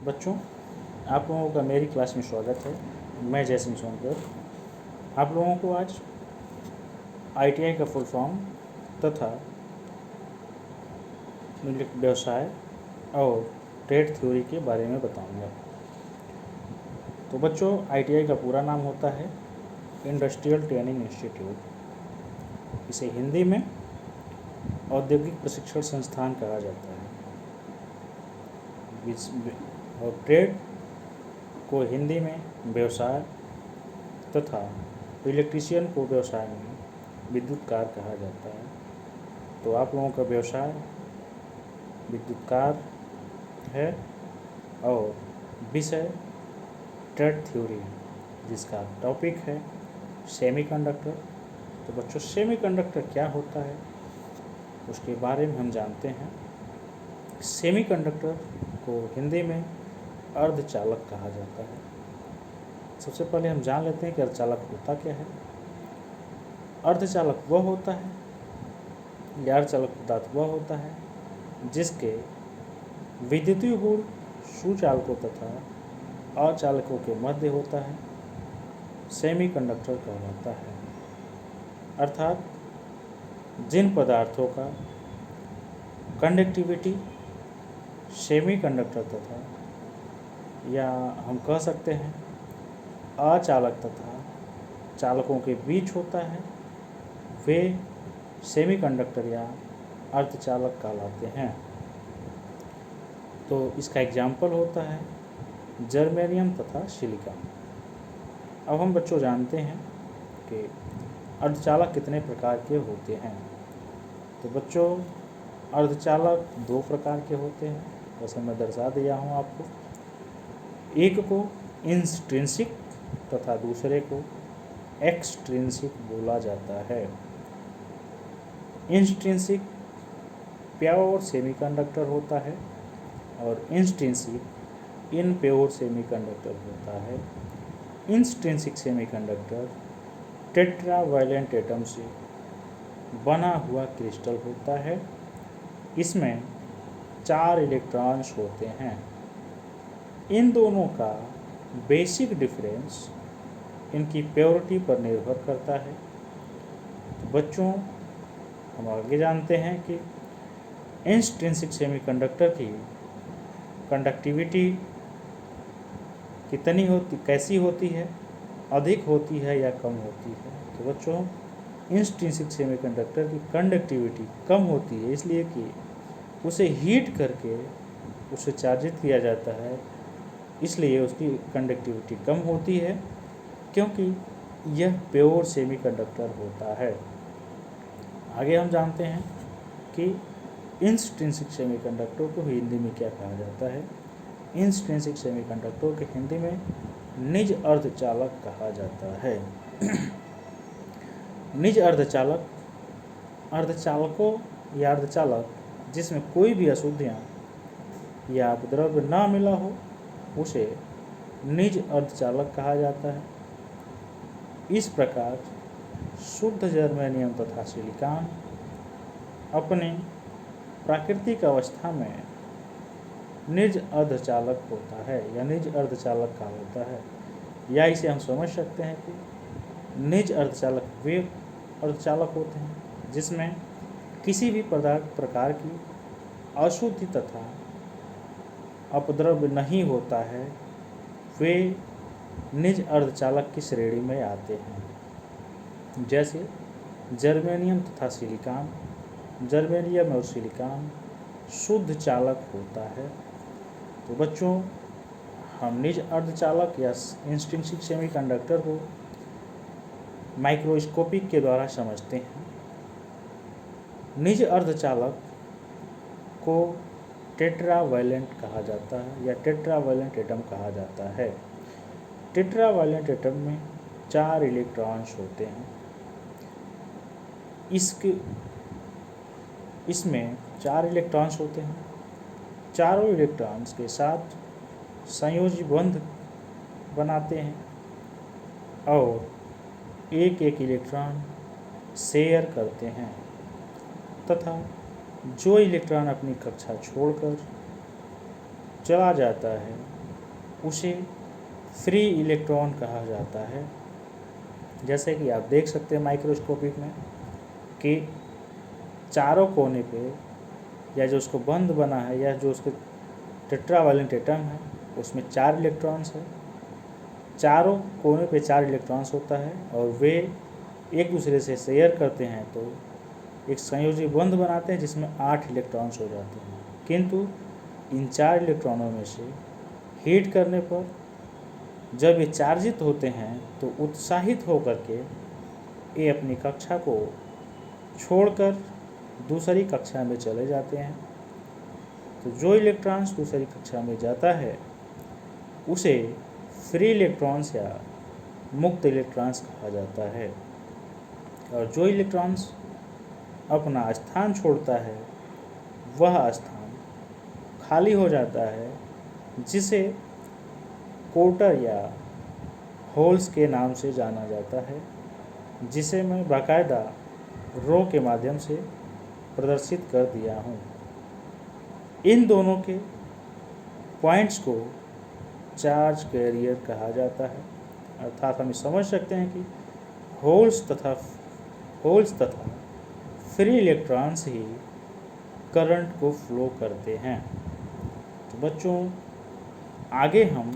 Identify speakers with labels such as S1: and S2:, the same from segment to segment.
S1: बच्चों, आप लोगों का मेरी क्लास में स्वागत है। मैं जयसिंह सोनकर आप लोगों को आज आईटीआई का फुल फॉर्म तथा व्यवसाय और ट्रेड थ्योरी के बारे में बताऊंगा। तो बच्चों, आईटीआई का पूरा नाम होता है इंडस्ट्रियल ट्रेनिंग इंस्टीट्यूट। इसे हिंदी में औद्योगिक प्रशिक्षण संस्थान कहा जाता है। और ट्रेड को हिंदी में व्यवसाय तथा इलेक्ट्रीशियन को व्यवसाय में विद्युतकार कहा जाता है। तो आप लोगों का व्यवसाय विद्युतकार है और विषय ट्रेड थ्योरी जिसका टॉपिक है सेमीकंडक्टर। तो बच्चों, सेमीकंडक्टर क्या होता है उसके बारे में हम जानते हैं। सेमीकंडक्टर को हिंदी में अर्धचालक कहा जाता है। सबसे पहले हम जान लेते हैं कि अर्धचालक होता क्या है। अर्धचालक वह होता है या अर्धचालक पदार्थ वह होता है जिसके विद्युतीय गुण सुचालकों तथा अचालकों के मध्य होता है, सेमीकंडक्टर कहलाता है। अर्थात जिन पदार्थों का कंडक्टिविटी सेमीकंडक्टर तथा या हम कह सकते हैं अचालक तथा चालकों के बीच होता है, वे सेमीकंडक्टर या अर्धचालक कहलाते हैं। तो इसका एग्जाम्पल होता है जर्मेनियम तथा सिलिकॉन। अब हम बच्चों जानते हैं कि अर्धचालक कितने प्रकार के होते हैं। तो बच्चों, अर्धचालक दो प्रकार के होते हैं, वैसे मैं दर्शा दिया हूँ आपको। एक को इंट्रिंसिक तथा दूसरे को एक्सट्रिंसिक बोला जाता है। इंट्रिंसिक प्योर सेमीकंडक्टर होता है और इंट्रिंसिक इनप्योर सेमीकंडक्टर होता है। इंट्रिंसिक सेमीकंडक्टर टेट्रावैलेंट एटम से बना हुआ क्रिस्टल होता है। इसमें 4 इलेक्ट्रॉन्स होते हैं। इन दोनों का बेसिक डिफरेंस इनकी प्योरिटी पर निर्भर करता है। तो बच्चों, हम आगे जानते हैं कि इंट्रिंसिक सेमीकंडक्टर की कंडक्टिविटी कितनी होती कैसी होती है, अधिक होती है या कम होती है। तो बच्चों, इंट्रिंसिक सेमीकंडक्टर की कंडक्टिविटी कम होती है, इसलिए कि उसे हीट करके उसे चार्जित किया जाता है, इसलिए उसकी कंडक्टिविटी कम होती है, क्योंकि यह प्योर सेमीकंडक्टर होता है। आगे हम जानते हैं कि इंट्रिंसिक सेमीकंडक्टर को हिंदी में क्या कहा जाता है। इंट्रिंसिक सेमीकंडक्टर को हिंदी में निज अर्धचालक कहा जाता है। निज अर्धचालक अर्धचालकों या अर्धचालक जिसमें कोई भी अशुद्धियाँ या अपद्रव्य न मिला हो उसे निज अर्धचालक कहा जाता है। इस प्रकार शुद्ध जर्मेनियम तथा सिलिकॉन अपने प्राकृतिक अवस्था में निज अर्धचालक होता है या निज अर्धचालक का होता है, या इसे हम समझ सकते हैं कि निज अर्धचालक वे अर्धचालक होते हैं जिसमें किसी भी प्रकार की अशुद्धि तथा अपद्रव्य नहीं होता है, वे निज अर्धचालक की श्रेणी में आते हैं। जैसे जर्मेनियम तथा सिलिकॉन। जर्मेनियम और सिलिकॉन शुद्ध चालक होता है। तो बच्चों, हम निज अर्धचालक या इंट्रिंसिक सेमीकंडक्टर को माइक्रोस्कोपिक के द्वारा समझते हैं। निज अर्धचालक को टेट्रावैलेंट कहा जाता है या टेट्रावैलेंट एटम कहा जाता है। टेट्रावैलेंट एटम में 4 इलेक्ट्रॉन्स होते हैं। इसमें 4 इलेक्ट्रॉन्स होते हैं। चारों इलेक्ट्रॉन्स के साथ संयोजी बंध बनाते हैं और एक एक इलेक्ट्रॉन शेयर करते हैं तथा जो इलेक्ट्रॉन अपनी कक्षा छोड़कर चला जाता है उसे फ्री इलेक्ट्रॉन कहा जाता है। जैसे कि आप देख सकते हैं माइक्रोस्कोपिक में कि चारों कोने पे या जो उसको बंद बना है या जो उसके टेट्रावैलेंट एटम है उसमें 4 इलेक्ट्रॉन्स है। चारों कोने पे 4 इलेक्ट्रॉन्स होता है और वे एक दूसरे से शेयर करते हैं तो एक संयोजी बंध बनाते हैं जिसमें 8 इलेक्ट्रॉन्स हो जाते हैं। किंतु इन 4 इलेक्ट्रॉनों में से हीट करने पर जब ये चार्जित होते हैं तो उत्साहित होकर के ये अपनी कक्षा को छोड़कर दूसरी कक्षा में चले जाते हैं। तो जो इलेक्ट्रॉन्स दूसरी कक्षा में जाता है उसे फ्री इलेक्ट्रॉन्स या मुक्त इलेक्ट्रॉन्स कहा जाता है। और जो इलेक्ट्रॉन्स अपना स्थान छोड़ता है वह स्थान खाली हो जाता है, जिसे कोटर या होल्स के नाम से जाना जाता है, जिसे मैं बाकायदा रो के माध्यम से प्रदर्शित कर दिया हूँ। इन दोनों के पॉइंट्स को चार्ज कैरियर कहा जाता है। अर्थात हम समझ सकते हैं कि होल्स तथा फ्री इलेक्ट्रॉन्स ही करंट को फ्लो करते हैं। तो बच्चों, आगे हम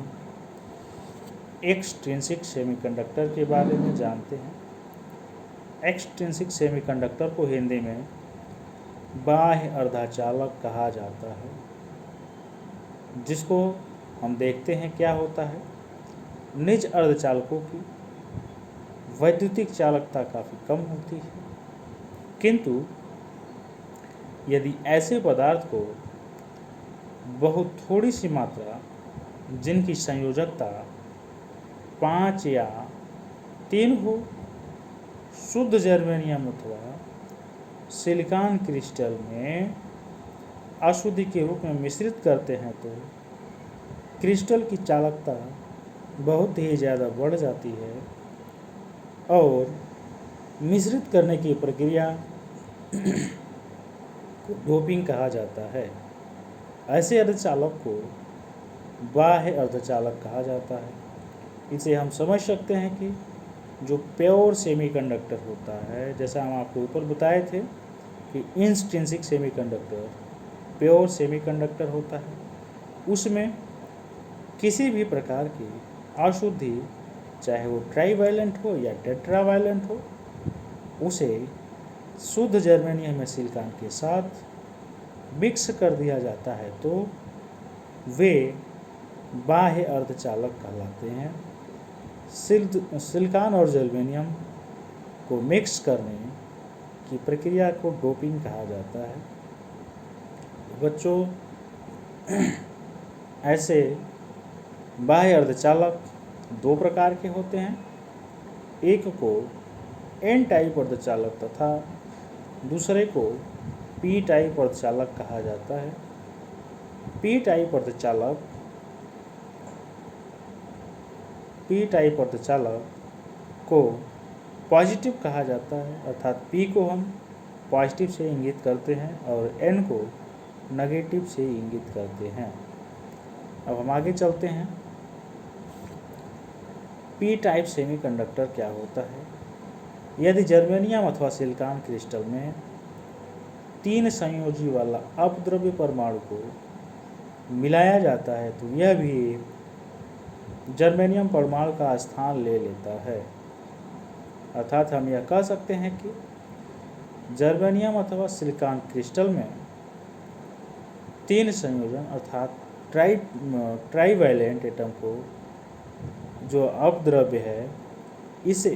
S1: एक्सट्रिंसिक सेमीकंडक्टर के बारे में जानते हैं। एक्सट्रिंसिक सेमीकंडक्टर को हिंदी में बाह्य अर्धचालक कहा जाता है, जिसको हम देखते हैं क्या होता है। निज अर्धचालकों की वैद्युतिक चालकता काफ़ी कम होती है, किंतु यदि ऐसे पदार्थ को बहुत थोड़ी सी मात्रा जिनकी संयोजकता 5 या 3 हो, शुद्ध जर्मेनियम अथवा सिलिकॉन क्रिस्टल में अशुद्धि के रूप में मिश्रित करते हैं तो क्रिस्टल की चालकता बहुत ही ज़्यादा बढ़ जाती है और मिश्रित करने की प्रक्रिया को डोपिंग कहा जाता है। ऐसे अर्धचालक को बाह्य अर्धचालक कहा जाता है। इसे हम समझ सकते हैं कि जो प्योर सेमीकंडक्टर होता है, जैसा हम आपको ऊपर बताए थे कि इंस्ट्रिंसिक सेमीकंडक्टर प्योर सेमीकंडक्टर होता है, उसमें किसी भी प्रकार की अशुद्धि, चाहे वो ट्राईवैलेंट हो या टेट्रावैलेंट हो, उसे शुद्ध जर्मेनियम या सिलिकॉन के साथ मिक्स कर दिया जाता है तो वे बाह्य अर्धचालक कहलाते हैं। सिलिकॉन और जर्मेनियम को मिक्स करने की प्रक्रिया को डोपिंग कहा जाता है। बच्चों, ऐसे बाह्य अर्धचालक 2 प्रकार के होते हैं। एक को एन टाइप अर्धचालक तथा दूसरे को पी टाइप अर्धचालक कहा जाता है। पी टाइप अर्धचालक को पॉजिटिव कहा जाता है, अर्थात पी को हम पॉजिटिव से इंगित करते हैं और एन को नेगेटिव से इंगित करते हैं। अब हम आगे चलते हैं। पी टाइप सेमीकंडक्टर क्या होता है? यदि जर्मेनियम अथवा सिलिकॉन क्रिस्टल में 3 संयोजी वाला अपद्रव्य परमाणु को मिलाया जाता है तो यह भी जर्मेनियम परमाणु का स्थान ले लेता है। अर्थात हम यह कह सकते हैं कि जर्मेनियम अथवा सिलिकॉन क्रिस्टल में 3 संयोजन अर्थात ट्राईवैलेंट एटम को जो अपद्रव्य है, इसे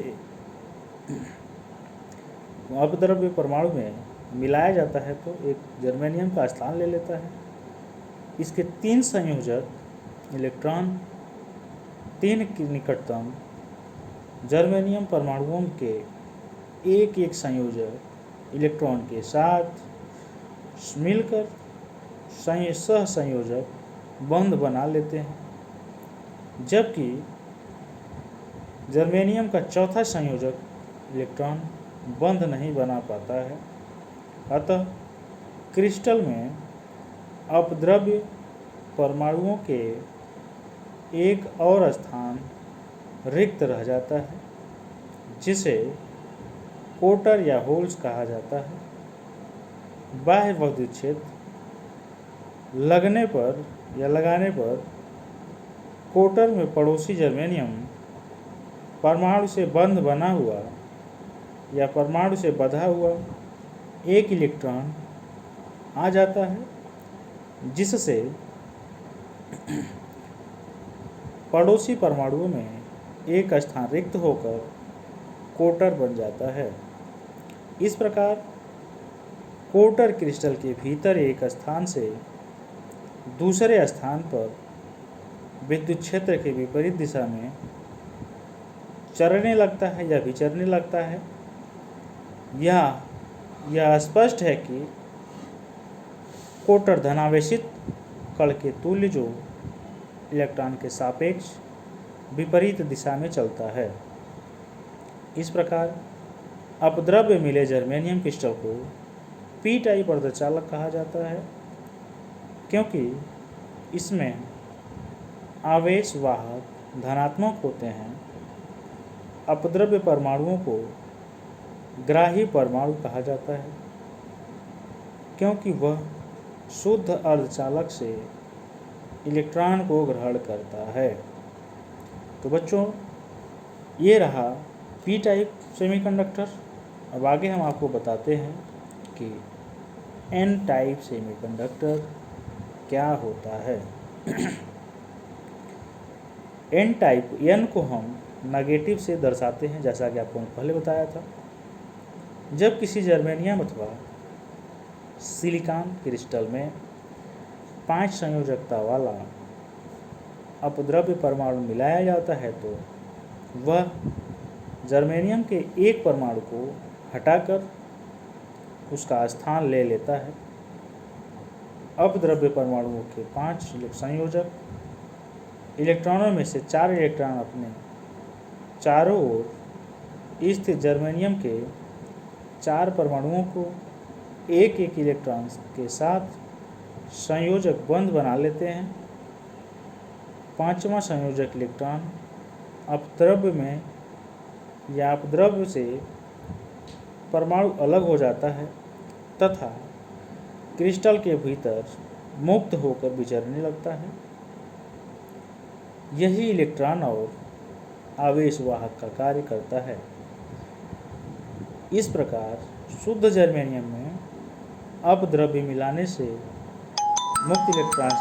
S1: अपद्रव्य परमाणु में मिलाया जाता है तो एक जर्मेनियम का स्थान ले लेता है। इसके 3 संयोजक इलेक्ट्रॉन 3 के निकटतम जर्मेनियम परमाणुओं के एक संयोजक इलेक्ट्रॉन के साथ मिलकर सह संयोजक बंध बना लेते हैं, जबकि जर्मेनियम का चौथा संयोजक इलेक्ट्रॉन बंध नहीं बना पाता है। अतः क्रिस्टल में अपद्रव्य परमाणुओं के एक और स्थान रिक्त रह जाता है जिसे कोटर या होल्स कहा जाता है। बाह्य विद्युत क्षेत्र लगने पर या लगाने पर कोटर में पड़ोसी जर्मेनियम परमाणु से बंध बना हुआ या परमाणु से बंधा हुआ एक इलेक्ट्रॉन आ जाता है, जिससे पड़ोसी परमाणुओं में एक स्थान रिक्त होकर कोटर बन जाता है। इस प्रकार कोटर क्रिस्टल के भीतर एक स्थान से दूसरे स्थान पर विद्युत क्षेत्र के विपरीत दिशा में चलने लगता है या विचरने लगता है। यह स्पष्ट है कि कोटर धनावेशित कण के तुल्य जो इलेक्ट्रॉन के सापेक्ष विपरीत दिशा में चलता है। इस प्रकार अपद्रव्य मिले जर्मेनियम क्रिस्टल को पी टाइप अर्धचालक कहा जाता है, क्योंकि इसमें आवेश वाहक धनात्मक होते हैं। अपद्रव्य परमाणुओं को ग्राही परमाणु कहा जाता है, क्योंकि वह शुद्ध अर्धचालक से इलेक्ट्रॉन को ग्रहण करता है। तो बच्चों, ये रहा पी टाइप सेमीकंडक्टर। अब आगे हम आपको बताते हैं कि एन टाइप सेमीकंडक्टर क्या होता है। एन टाइप, एन को हम नेगेटिव से दर्शाते हैं, जैसा कि आपको पहले बताया था। जब किसी जर्मेनियम अथवा सिलिकॉन क्रिस्टल में 5 संयोजकता वाला अपद्रव्य परमाणु मिलाया जाता है तो वह जर्मेनियम के एक परमाणु को हटाकर उसका स्थान ले लेता है। अपद्रव्य परमाणुओं के 5 संयोजक इलेक्ट्रॉनों में से 4 इलेक्ट्रॉन अपने चारों ओर स्थित जर्मेनियम के 4 परमाणुओं को एक एक इलेक्ट्रॉन के साथ संयोजक बंध बना लेते हैं। 5वां संयोजक इलेक्ट्रॉन अपद्रव्य में या अपद्रव्य से परमाणु अलग हो जाता है तथा क्रिस्टल के भीतर मुक्त होकर विचरने लगता है। यही इलेक्ट्रॉन और आवेश वाहक का कार्य करता है। इस प्रकार शुद्ध जर्मेनियम में अपद्रव्य मिलाने से मुक्त इलेक्ट्रॉन्स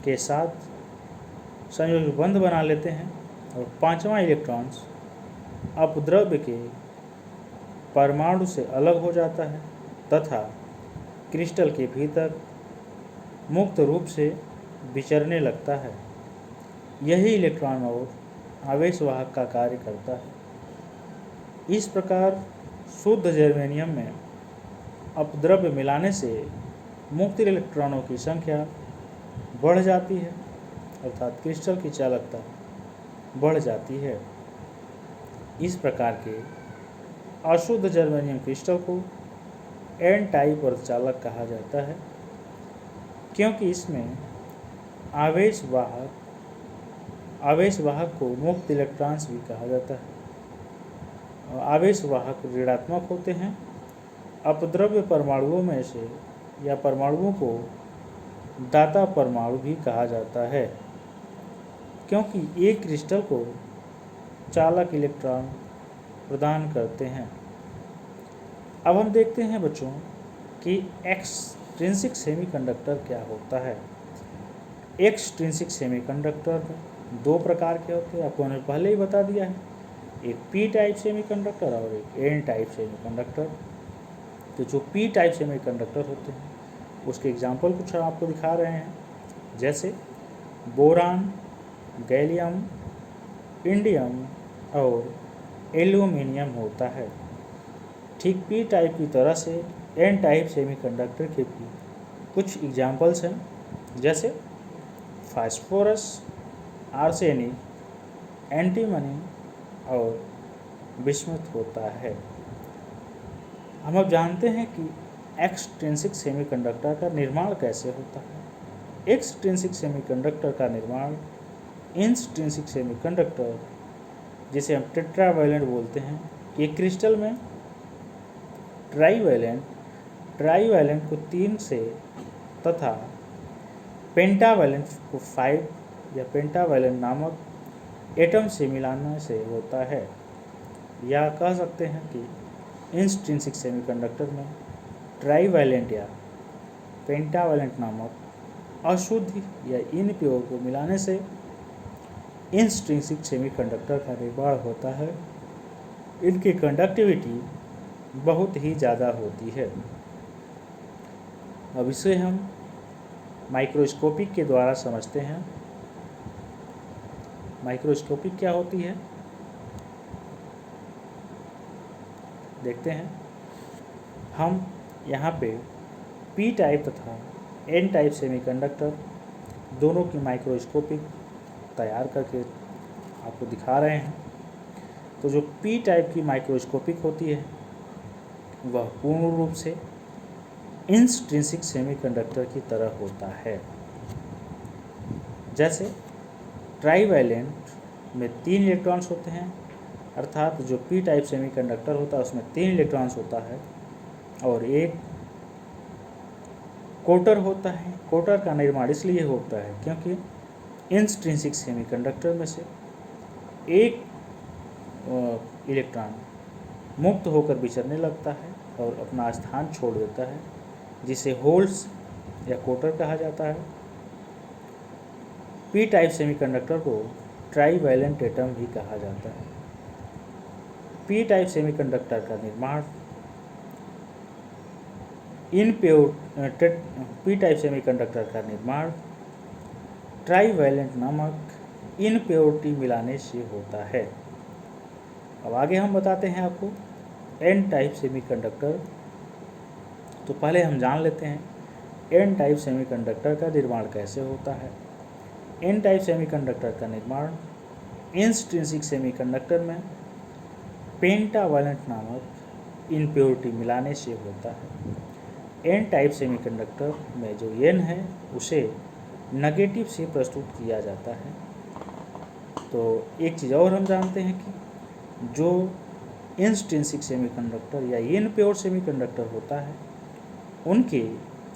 S1: के साथ संयोजक बंध बना लेते हैं और 5वां इलेक्ट्रॉन अपद्रव्य के परमाणु से अलग हो जाता है तथा क्रिस्टल के भीतर मुक्त रूप से विचरने लगता है। यही इलेक्ट्रॉन और आवेश वाहक का कार्य करता है। इस प्रकार शुद्ध जर्मेनियम में अपद्रव्य मिलाने से मुक्त इलेक्ट्रॉनों की संख्या बढ़ जाती है, अर्थात क्रिस्टल की चालकता बढ़ जाती है। इस प्रकार के अशुद्ध जर्मेनियम क्रिस्टल को एन टाइप अर्धचालक कहा जाता है, क्योंकि इसमें आवेश वाहक को मुक्त इलेक्ट्रॉन्स भी कहा जाता है। आवेश वाहक ऋणात्मक होते हैं। अपद्रव्य परमाणुओं में से या परमाणुओं को दाता परमाणु भी कहा जाता है, क्योंकि एक क्रिस्टल को चालक इलेक्ट्रॉन प्रदान करते हैं। अब हम देखते हैं बच्चों कि एक्सट्रिंसिक सेमीकंडक्टर क्या होता है। एक्सट्रिंसिक सेमीकंडक्टर 2 प्रकार के होते हैं, आपको मैंने पहले ही बता दिया है। एक पी टाइप सेमीकंडक्टर और एक एन टाइप सेमीकंडक्टर। तो जो पी टाइप सेमीकंडक्टर होते हैं उसके एग्जाम्पल कुछ हम आपको दिखा रहे हैं, जैसे बोरान, गैलियम, इंडियम और एल्यूमिनियम होता है। ठीक पी टाइप की तरह से एन टाइप सेमीकंडक्टर के भी कुछ एग्जाम्पल्स हैं, जैसे फास्फोरस, आर्सेनिक, एंटीमनी और बिस्मुथ होता है। हम अब जानते हैं कि एक्सट्रिंसिक सेमीकंडक्टर का निर्माण कैसे होता है। एक्सट्रिंसिक सेमीकंडक्टर का निर्माण इंट्रिंसिक सेमीकंडक्टर, जिसे हम टेट्रावैलेंट बोलते हैं, कि क्रिस्टल में ट्राईवैलेंट को 3 से तथा पेंटावैलेंट को 5 या पेंटावैलेंट नामक एटम से मिलाने से होता है। या कह सकते हैं कि इंट्रिंसिक सेमीकंडक्टर में ट्राईवैलेंट या पेंटावैलेंट नामक अशुद्ध या इनप्योर को मिलाने से इंट्रिंसिक सेमीकंडक्टर का निर्माण होता है। इनकी कंडक्टिविटी बहुत ही ज़्यादा होती है। अब इसे हम माइक्रोस्कोपिक के द्वारा समझते हैं। माइक्रोस्कोपिक क्या होती है देखते हैं। हम यहाँ पे पी टाइप तथा एन टाइप सेमीकंडक्टर दोनों की माइक्रोस्कोपिक तैयार करके आपको दिखा रहे हैं। तो जो पी टाइप की माइक्रोस्कोपिक होती है वह पूर्ण रूप से इंट्रिंसिक सेमीकंडक्टर की तरह होता है। जैसे ट्राईवैलेंट में 3 इलेक्ट्रॉन्स होते हैं, अर्थात जो पी टाइप सेमीकंडक्टर होता है उसमें 3 इलेक्ट्रॉन्स होता है, और एक कोटर होता है। कोटर का निर्माण इसलिए होता है क्योंकि इंट्रिंसिक सेमीकंडक्टर में से एक इलेक्ट्रॉन मुक्त होकर विचरने लगता है और अपना स्थान छोड़ देता है, जिसे होल्स या कोटर कहा जाता है। पी टाइप सेमीकंडक्टर को ट्राईवैलेंट एटम भी कहा जाता है। पी टाइप सेमीकंडक्टर का निर्माण पी टाइप सेमीकंडक्टर का निर्माण ट्राईवैलेंट नामक इनप्योरिटी मिलाने से होता है। अब आगे हम बताते हैं आपको एन टाइप सेमीकंडक्टर। तो पहले हम जान लेते हैं एन टाइप सेमीकंडक्टर का निर्माण कैसे होता है। एन टाइप सेमीकंडक्टर का निर्माण इंट्रिंसिक सेमीकंडक्टर में पेंटावैलेंट नामक इनप्योरिटी मिलाने से होता है। एन टाइप सेमीकंडक्टर में जो एन है उसे नेगेटिव से प्रस्तुत किया जाता है। तो एक चीज़ और हम जानते हैं कि जो इंट्रिंसिक सेमीकंडक्टर या इनप्योर सेमीकंडक्टर होता है उनके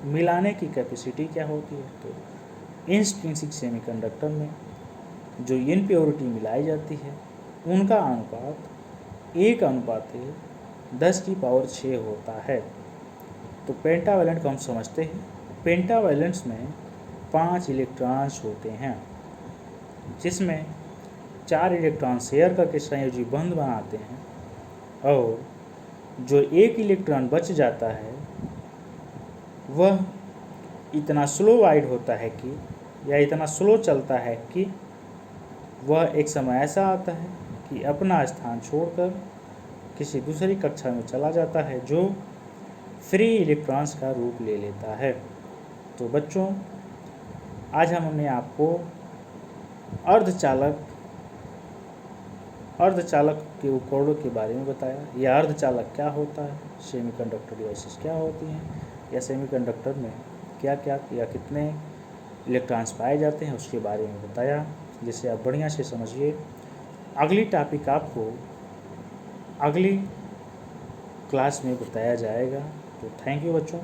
S1: मिलाने की कैपेसिटी क्या होती है। तो इंट्रिंसिक सेमीकंडक्टर में जो इनप्योरिटी मिलाई जाती है उनका अनुपात 1:10⁶ होता है। तो पेंटावैलेंट को हम समझते हैं। पेंटावैलेंट्स में 5 इलेक्ट्रॉन्स होते हैं, जिसमें 4 इलेक्ट्रॉन शेयर करके संयोजी बंध बनाते हैं, और जो एक इलेक्ट्रॉन बच जाता है वह इतना स्लो वाइड होता है कि या इतना स्लो चलता है कि वह एक समय ऐसा आता है कि अपना स्थान छोड़कर किसी दूसरी कक्षा में चला जाता है, जो फ्री इलेक्ट्रॉन्स का रूप ले लेता है। तो बच्चों, आज हमने आपको अर्धचालक के उपकरणों के बारे में बताया। यह अर्धचालक क्या होता है, सेमीकंडक्टर डिवाइसेस क्या होती हैं, या सेमीकंडक्टर में क्या क्या या कितने इलेक्ट्रॉन्स पाए जाते हैं उसके बारे में बताया, जिसे आप बढ़िया से समझिए। अगली टॉपिक आपको अगली क्लास में बताया जाएगा। तो थैंक यू बच्चों।